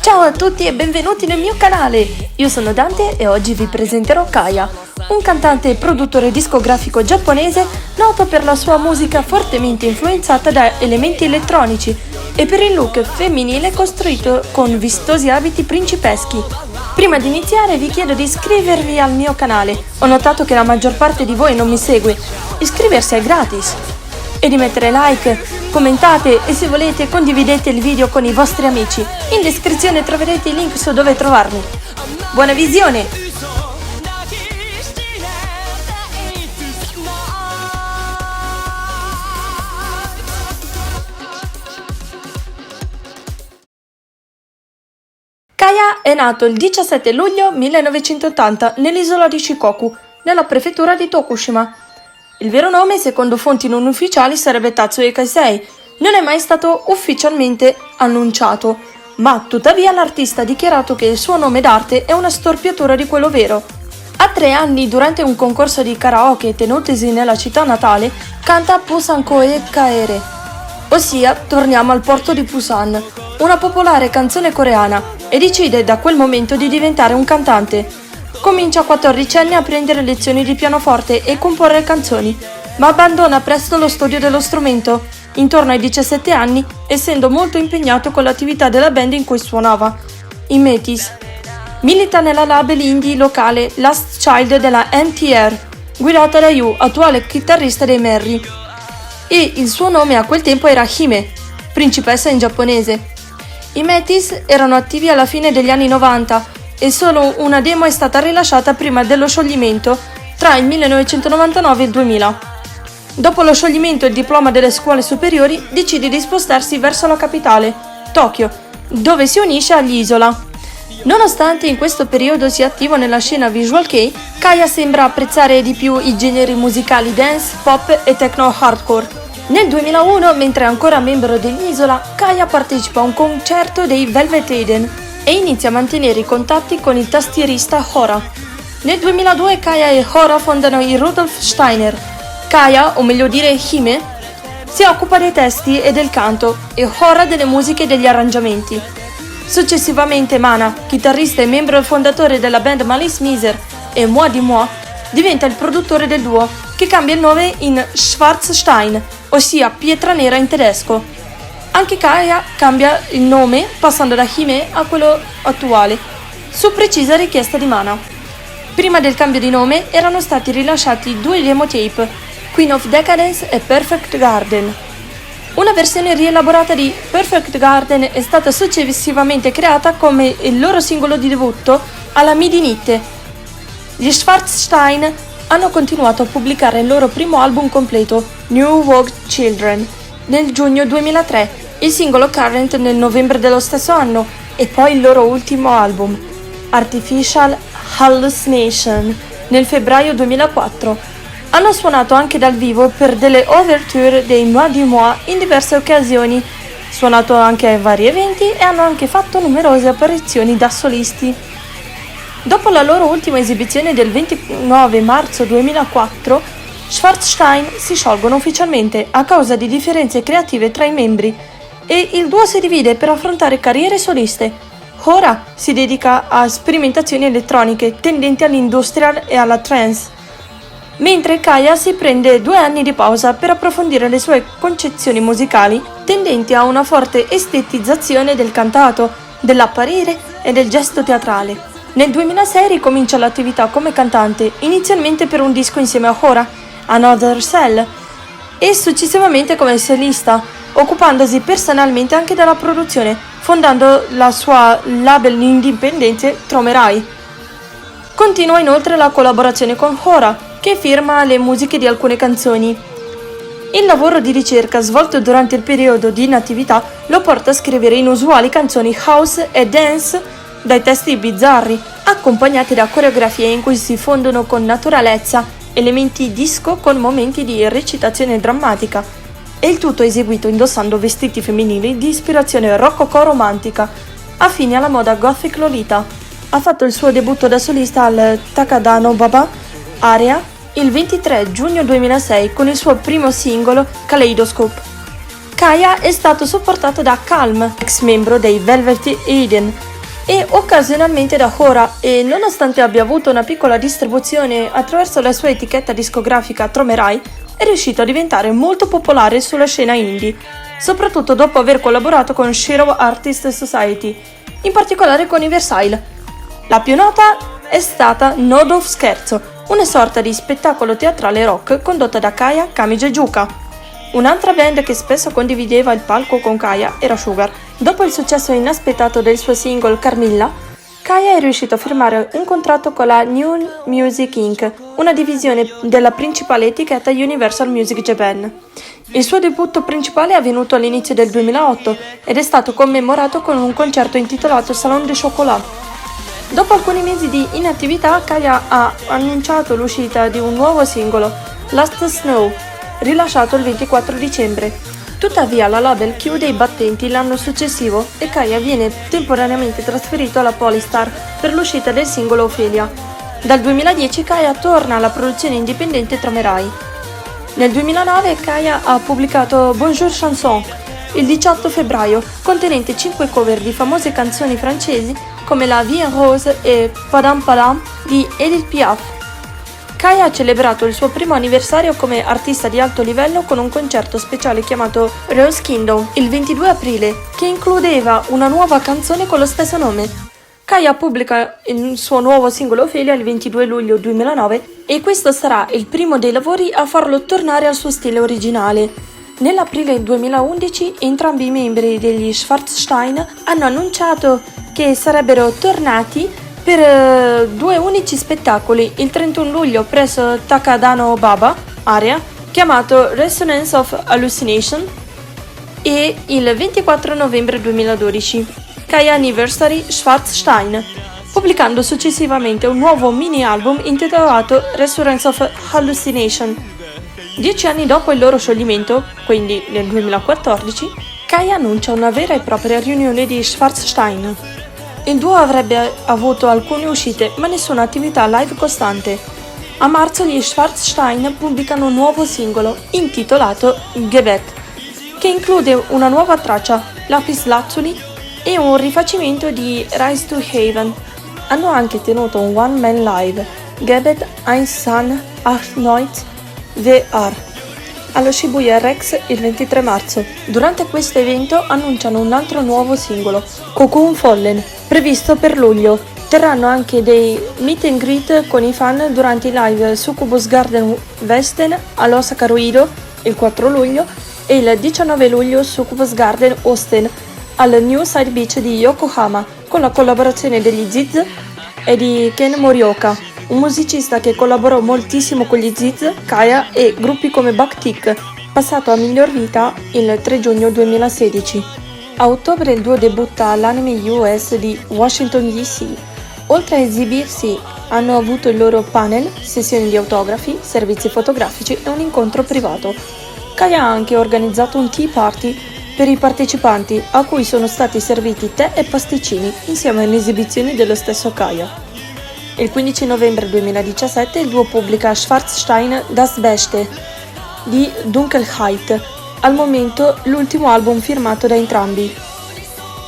Ciao a tutti e benvenuti nel mio canale! Io sono Dante e oggi vi presenterò Kaya, un cantante e produttore discografico giapponese noto per la sua musica fortemente influenzata da elementi elettronici e per il look femminile costruito con vistosi abiti principeschi. Prima di iniziare vi chiedo di iscrivervi al mio canale, ho notato che la maggior parte di voi non mi segue, iscriversi è gratis! E di mettere like, commentate e se volete condividete il video con i vostri amici. In descrizione troverete i link su dove trovarmi. Buona visione! Kaya è nato il 17 luglio 1980 nell'isola di Shikoku, nella prefettura di Tokushima. Il vero nome, secondo fonti non ufficiali, sarebbe Tatsue Kasei. Non è mai stato ufficialmente annunciato, ma tuttavia l'artista ha dichiarato che il suo nome d'arte è una storpiatura di quello vero. A 3 anni, durante un concorso di karaoke tenutosi nella città natale, canta Busan Koe Kaere, ossia Torniamo al porto di Busan, una popolare canzone coreana, e decide da quel momento di diventare un cantante. Comincia a 14 anni a prendere lezioni di pianoforte e comporre canzoni, ma abbandona presto lo studio dello strumento, intorno ai 17 anni, essendo molto impegnato con l'attività della band in cui suonava, i Metis. Milita nella label indie locale Last Child della NTR, guidata da Yu, attuale chitarrista dei Merry, e il suo nome a quel tempo era Hime, principessa in giapponese. I Metis erano attivi alla fine degli anni 90, e solo una demo è stata rilasciata prima dello scioglimento tra il 1999 e il 2000. Dopo lo scioglimento e il diploma delle scuole superiori decide di spostarsi verso la capitale, Tokyo, dove si unisce agli Isola. Nonostante in questo periodo sia attivo nella scena visual kei, Kaya sembra apprezzare di più i generi musicali dance, pop e techno hardcore. Nel 2001, mentre è ancora membro degli Isola, Kaya partecipa a un concerto dei Velvet Eden e inizia a mantenere i contatti con il tastierista Hora. Nel 2002 Kaya e Hora fondano i Rudolf Steiner. Kaya, o meglio dire Hime, si occupa dei testi e del canto e Hora delle musiche e degli arrangiamenti. Successivamente Mana, chitarrista e membro fondatore della band Malice Miser e Moi di Moi, diventa il produttore del duo, che cambia il nome in Schwarzstein, ossia pietra nera in tedesco. Anche Kaya cambia il nome passando da Hime a quello attuale, su precisa richiesta di Mana. Prima del cambio di nome erano stati rilasciati 2 demo tape, Queen of Decadence e Perfect Garden. Una versione rielaborata di Perfect Garden è stata successivamente creata come il loro singolo di debutto alla Midnight. Gli Schwarzstein hanno continuato a pubblicare il loro primo album completo, New Vogue Children, nel giugno 2003, il singolo Current nel novembre dello stesso anno e poi il loro ultimo album, Artificial Hallucination, nel febbraio 2004. Hanno suonato anche dal vivo per delle overture dei Moi du Moi in diverse occasioni, suonato anche a vari eventi e hanno anche fatto numerose apparizioni da solisti. Dopo la loro ultima esibizione del 29 marzo 2004, Schwarzstein si sciolgono ufficialmente a causa di differenze creative tra i membri e il duo si divide per affrontare carriere soliste. Ora si dedica a sperimentazioni elettroniche tendenti all'industrial e alla trance, mentre Kaya si prende 2 anni di pausa per approfondire le sue concezioni musicali tendenti a una forte estetizzazione del cantato, dell'apparire e del gesto teatrale. Nel 2006 ricomincia l'attività come cantante, inizialmente per un disco insieme a Hora, Another Cell, e successivamente come solista, occupandosi personalmente anche della produzione, fondando la sua label indipendente Tromerai. Continua inoltre la collaborazione con Hora, che firma le musiche di alcune canzoni. Il lavoro di ricerca svolto durante il periodo di inattività lo porta a scrivere inusuali canzoni house e dance dai testi bizzarri, accompagnati da coreografie in cui si fondono con naturalezza elementi disco con momenti di recitazione drammatica, e il tutto eseguito indossando vestiti femminili di ispirazione rococò romantica, affini alla moda gothic lolita. Ha fatto il suo debutto da solista al Takadano Baba Area il 23 giugno 2006 con il suo primo singolo Kaleidoscope. Kaya è stato supportato da Calm, ex membro dei Velvet Eden, e occasionalmente da Hora, e nonostante abbia avuto una piccola distribuzione attraverso la sua etichetta discografica Tromerai, è riuscito a diventare molto popolare sulla scena indie, soprattutto dopo aver collaborato con Shiro Artist Society, in particolare con i Versailles. La più nota è stata Nodo Scherzo, una sorta di spettacolo teatrale rock condotta da Kaya, Kamijo e Yuka. Un'altra band che spesso condivideva il palco con Kaya era Sugar. Dopo il successo inaspettato del suo singolo Carmilla, Kaya è riuscito a firmare un contratto con la New Music Inc., una divisione della principale etichetta Universal Music Japan. Il suo debutto principale è avvenuto all'inizio del 2008 ed è stato commemorato con un concerto intitolato Salon de Chocolat. Dopo alcuni mesi di inattività, Kaya ha annunciato l'uscita di un nuovo singolo, Last Snow, rilasciato il 24 dicembre. Tuttavia la label chiude i battenti l'anno successivo e Kaya viene temporaneamente trasferito alla Polystar per l'uscita del singolo Ophelia. Dal 2010 Kaya torna alla produzione indipendente Tromerai. Nel 2009 Kaya ha pubblicato Bonjour Chanson il 18 febbraio, contenente 5 cover di famose canzoni francesi come la Vie en Rose e Padam Padam di Edith Piaf. Kaya ha celebrato il suo primo anniversario come artista di alto livello con un concerto speciale chiamato Rose Kingdom il 22 aprile, che includeva una nuova canzone con lo stesso nome. Kaya pubblica il suo nuovo singolo Ophelia il 22 luglio 2009 e questo sarà il primo dei lavori a farlo tornare al suo stile originale. Nell'aprile 2011 entrambi i membri degli Schwarzstein hanno annunciato che sarebbero tornati per 2 unici spettacoli il 31 luglio presso Takadano Baba, area, chiamato Resonance of Hallucination, e il 24 novembre 2012, Kaya Anniversary Schwarzstein, pubblicando successivamente un nuovo mini-album intitolato Resurrence of Hallucination. 10 anni dopo il loro scioglimento, quindi nel 2014, Kaya annuncia una vera e propria riunione di Schwarzstein. Il duo avrebbe avuto alcune uscite, ma nessuna attività live costante. A marzo gli Schwarzstein pubblicano un nuovo singolo, intitolato Gebet, che include una nuova traccia, Lapis Lazuli, e un rifacimento di Rise to Heaven. Hanno anche tenuto un one-man live, Gebet Eins San Acht Neut VR, allo Shibuya Rex il 23 marzo. Durante questo evento annunciano un altro nuovo singolo, Cocoon Fallen, previsto per luglio. Terranno anche dei meet and greet con i fan durante i live Succubus Garden Westen all'Osaka Ruido il 4 luglio e il 19 luglio Succubus Garden Osten al New Side Beach di Yokohama con la collaborazione degli Ziz e di Ken Morioka, un musicista che collaborò moltissimo con gli Ziz, Kaya e gruppi come Backtick, passato a miglior vita il 3 giugno 2016. A ottobre il duo debutta all'Anime US di Washington DC. Oltre a esibirsi, hanno avuto il loro panel, sessioni di autografi, servizi fotografici e un incontro privato. Kaya ha anche organizzato un tea party per i partecipanti, a cui sono stati serviti tè e pasticcini insieme alle esibizioni dello stesso Kaya. Il 15 novembre 2017 il duo pubblica Schwarzstein Das Beste di Dunkelheit, al momento l'ultimo album firmato da entrambi.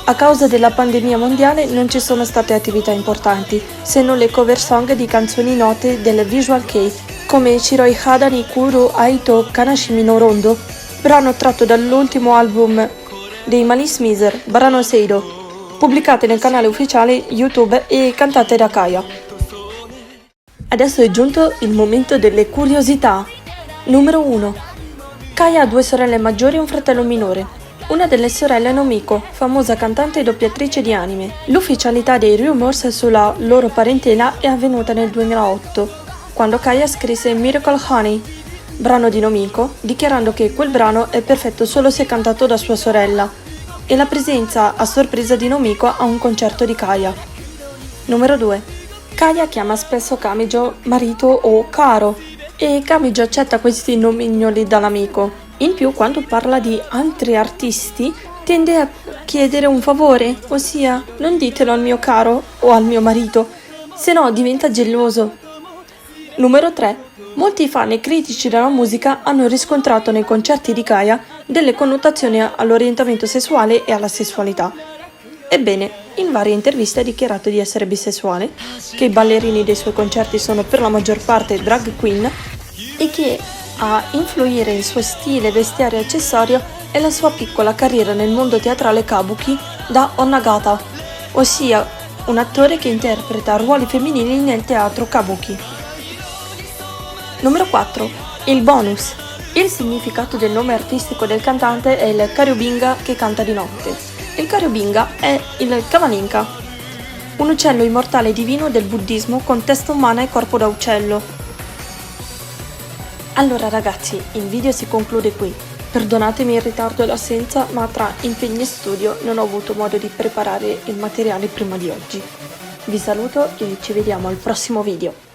A causa della pandemia mondiale non ci sono state attività importanti, se non le cover song di canzoni note del Visual Kei, come Shiroi Hada ni Kuru Aito Kanashimi no Rondo, brano tratto dall'ultimo album dei Malice Miser, Brano Seido, pubblicate nel canale ufficiale YouTube e cantate da Kaya. Adesso è giunto il momento delle curiosità. Numero 1. Kaya ha 2 sorelle maggiori e un fratello minore. Una delle sorelle è Nomiko, famosa cantante e doppiatrice di anime. L'ufficialità dei rumors sulla loro parentela è avvenuta nel 2008, quando Kaya scrisse Miracle Honey, brano di Nomiko, dichiarando che quel brano è perfetto solo se cantato da sua sorella, e la presenza a sorpresa di Nomiko a un concerto di Kaya. Numero 2. Kaya chiama spesso Kamijo marito o caro, e Kamijo accetta questi nomignoli dall'amico. In più, quando parla di altri artisti, tende a chiedere un favore, ossia non ditelo al mio caro o al mio marito, se no diventa geloso. Numero 3. Molti fan e critici della musica hanno riscontrato nei concerti di Kaya delle connotazioni all'orientamento sessuale e alla sessualità. Ebbene, in varie interviste ha dichiarato di essere bisessuale, che i ballerini dei suoi concerti sono per la maggior parte drag queen e che a influire il suo stile, vestiario e accessorio è la sua piccola carriera nel mondo teatrale kabuki da Onnagata, ossia un attore che interpreta ruoli femminili nel teatro kabuki. Numero 4. Il bonus. Il significato del nome artistico del cantante è il Karyobinga che canta di notte. Il Karyobinga è il Kamaninka, un uccello immortale e divino del buddismo con testa umana e corpo da uccello. Allora ragazzi, il video si conclude qui. Perdonatemi il ritardo e l'assenza, ma tra impegni e studio non ho avuto modo di preparare il materiale prima di oggi. Vi saluto e ci vediamo al prossimo video.